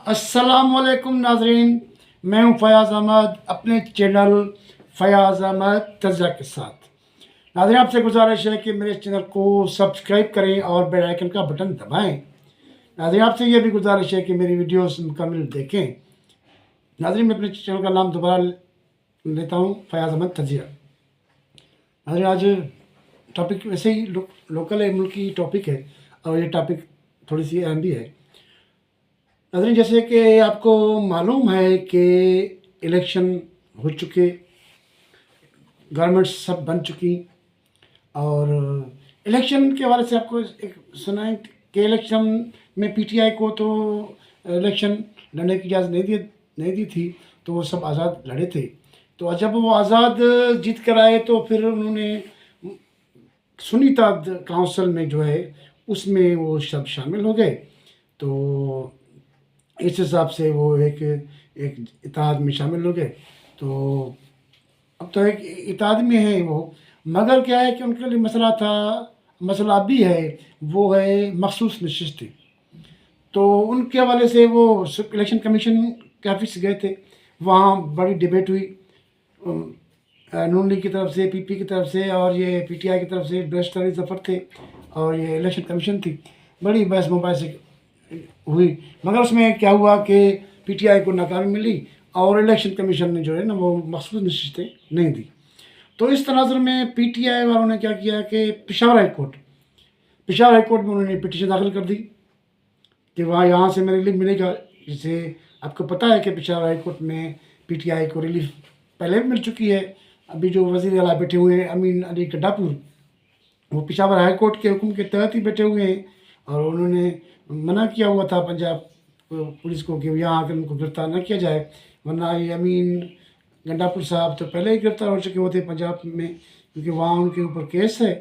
अस्सलामुअलैकुम नाजरीन, मैं हूं फयाज़ अहमद अपने चैनल फयाज़ अहमद तज़ा के साथ। नाजरीन, आपसे गुजारिश है कि मेरे चैनल को सब्सक्राइब करें और बेल आइकन का बटन दबाएं। नाजरीन, आपसे यह भी गुजारिश है कि मेरी वीडियोस मुकम्मल देखें। नाजरीन, मैं अपने चैनल का नाम दोबारा लेता हूं, फयाज़ अहमद तज़िया। नाजरीन, आज टॉपिक वैसे ही लोकल है, मुल्की टॉपिक है और ये टॉपिक थोड़ी सी अहम भी है। नाज़रीन, जैसे कि आपको मालूम है कि इलेक्शन हो चुके, गवर्नमेंट सब बन चुकी और इलेक्शन के हवाले से आपको एक सुना है कि इलेक्शन में पीटीआई को तो इलेक्शन लड़ने की इजाज़त नहीं दी थी, तो वो सब आज़ाद लड़े थे। तो जब वो आज़ाद जीत कर आए तो फिर उन्होंने सुन्नी ताद काउंसिल में जो है उसमें वो सब शामिल हो गए। तो इस हिसाब से वो एक एक इत्तेहाद में शामिल हो गए। तो अब तो एक इत्तेहाद में है वो, मगर क्या है कि उनके लिए मसला भी है, वो है मखसूस नशिस्तें। तो उनके हवाले से वो इलेक्शन कमीशन के ऑफिस गए थे, वहाँ बड़ी डिबेट हुई। नून लीग की तरफ से, पीपी की तरफ से और ये पीटीआई की तरफ से बैरिस्टर अली जफ़र थे और ये इलेक्शन कमीशन थी। बड़ी बहस मुबाहिस हुई, मगर उसमें क्या हुआ कि पीटीआई को नाकामी मिली और इलेक्शन कमीशन ने जो है ना वो मखसूस नशिस्तें नहीं दी। तो इस तनाज़ुर में पीटीआई वालों ने क्या किया कि पेशावर हाई कोर्ट में उन्होंने पिटीशन दाखिल कर दी कि वहाँ यहाँ से हमें रिलीफ मिलेगा। जैसे आपको पता है कि पेशावर हाई कोर्ट में पीटीआई को रिलीफ पहले भी मिल चुकी है। अभी जो वज़ीर आला बैठे हुए हैं अमीन अली गड्ढापुर, वो पेशावर हाई कोर्ट के हुक्म के तहत ही बैठे हुए हैं और उन्होंने मना किया हुआ था पंजाब पुलिस को कि यहाँ आकर उनको गिरफ्तार न किया जाए, वरना ये अमीन गंडापुर साहब तो पहले ही गिरफ्तार हो चुके होते पंजाब में, क्योंकि वहाँ उनके ऊपर केस है।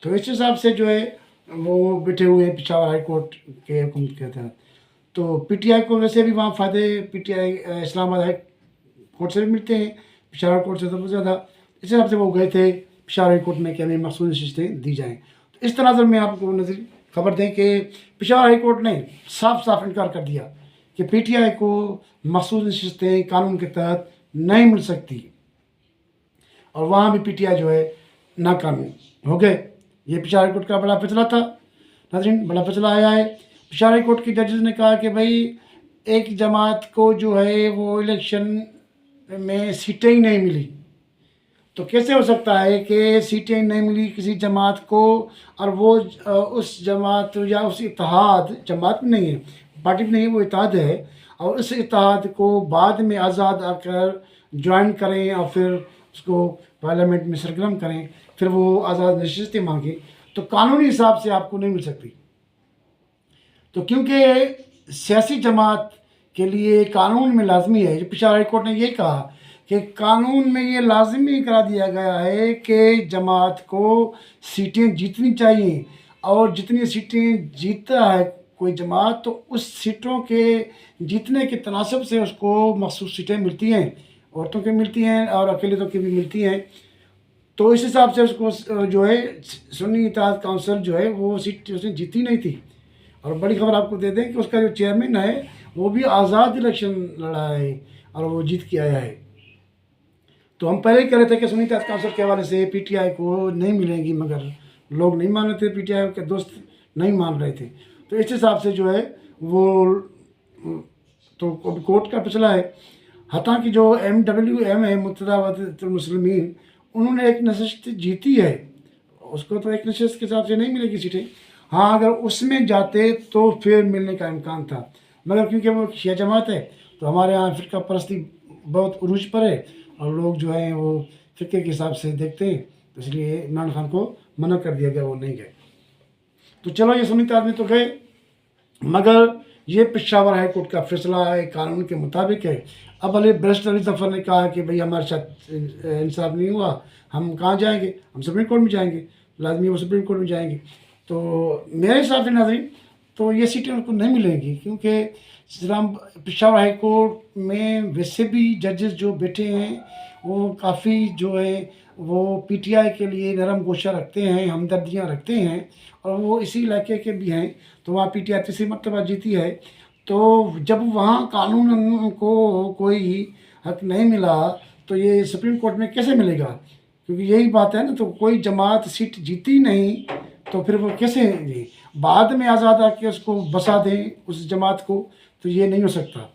तो इस हिसाब से जो है वो बैठे हुए हैं पेशावर हाई कोर्ट के हुक्म के तहत। तो पीटीआई को वैसे भी वहाँ फ़ायदे पीटीआई इस्लामाबाद हाई कोर्ट से भी मिलते हैं, पेशावर कोर्ट से तो बहुत ज़्यादा। इस हिसाब से वो गए थे पेशावर हाई कोर्ट में कि हमें मखसूस नशिस्तें दी जाएँ। तो इस तनाज़ुर में आपको नज़र खबर दें कि पेशावर हाई कोर्ट ने साफ साफ इनकार कर दिया कि पीटीआई को मखसूस नशिस्तें कानून के तहत नहीं मिल सकती और वहाँ भी पीटीआई जो है नाकामी हो गए। ये पेशावर हाई कोर्ट का बड़ा फैसला था। नाज़रीन, बड़ा फैसला आया है। पेशावर हाई कोर्ट के जजेस ने कहा कि भाई एक जमात को जो है वो इलेक्शन में सीटें ही नहीं मिली, तो कैसे हो सकता है कि सीटें नहीं मिली किसी जमात को और वो उस जमात या उस इत्तेहाद, जमात भी नहीं है, पार्टी भी नहीं है, वो इत्तेहाद है, और उस इत्तेहाद को बाद में आज़ाद आकर ज्वाइन करें और फिर उसको पार्लियामेंट में सरगर्म करें, फिर वो आज़ाद नशिस्तें मांगे, तो कानूनी हिसाब से आपको नहीं मिल सकती। तो क्योंकि सियासी जमात के लिए कानून में लाजमी है, जो पेशावर हाई कोर्ट ने ये कहा कि कानून में ये लाजमी करा दिया गया है कि जमात को सीटें जीतनी चाहिए और जितनी सीटें जीतता है कोई जमात तो उस सीटों के जीतने के तनासब से उसको मखसूस सीटें मिलती हैं, औरतों की मिलती हैं और अकेलेतों की भी मिलती हैं। तो इस हिसाब से उसको जो है सुन्नी इत्तेहाद काउंसिल जो है वो सीट उसने जीती नहीं थी। और बड़ी खबर आपको दे दें कि उसका जो चेयरमैन है वो भी आज़ाद इलेक्शन लड़ा है और वो जीत के आया है। तो हम पहले ही कह रहे थे कि सुन्नी इत्तेहाद काउंसिल के हवाले से पीटीआई को नहीं मिलेंगी, मगर लोग नहीं मान रहे थे, पीटीआई के दोस्त नहीं मान रहे थे। तो इस हिसाब से जो है वो तो कोर्ट का फैसला है। हालांकि जो MWM है, मुत्तहदा वफ़द मुस्लिमीन, उन्होंने एक नशिस्त जीती है, उसको तो एक नशिस्त के हिसाब से नहीं मिलेगी सीटें। हाँ, अगर उसमें जाते तो फिर मिलने का इम्कान था, मगर क्योंकि वो शिया जमात है तो हमारे यहाँ फ़िरका परस्ती बहुत उरूज पर है और लोग जो हैं वो फ़िक्र के हिसाब से देखते हैं, तो इसलिए इमरान खान को मना कर दिया गया, वो नहीं गए। तो चलो, ये सुन्नी आदमी तो गए, मगर ये पेशावर हाई कोर्ट का फैसला है, कानून के मुताबिक है। अब अली बैरिस्टर अली जफ़र ने कहा कि भाई हमारे साथ इंसाफ नहीं हुआ, हम कहाँ जाएंगे, हम सुप्रीम कोर्ट में जाएंगे, लाजमी वो सुप्रीम कोर्ट में जाएंगे। तो मेरे हिसाब से नाज़रीन तो ये सीटें उनको नहीं मिलेंगी, क्योंकि पेशावर हाई कोर्ट में वैसे भी जजेस जो बैठे हैं वो काफ़ी जो है वो पीटीआई के लिए नरम गोशा रखते हैं, हमदर्दियाँ रखते हैं और वो इसी इलाके के भी हैं। तो वहाँ पीटीआई तीसरी मरतबा जीती है। तो जब वहाँ कानून को कोई हक नहीं मिला तो ये सुप्रीम कोर्ट में कैसे मिलेगा? क्योंकि यही बात है ना, तो कोई जमात सीट जीती नहीं तो फिर वो कैसे ये बाद में आज़ाद आके उसको बसा दें उस जमात को, तो ये नहीं हो सकता।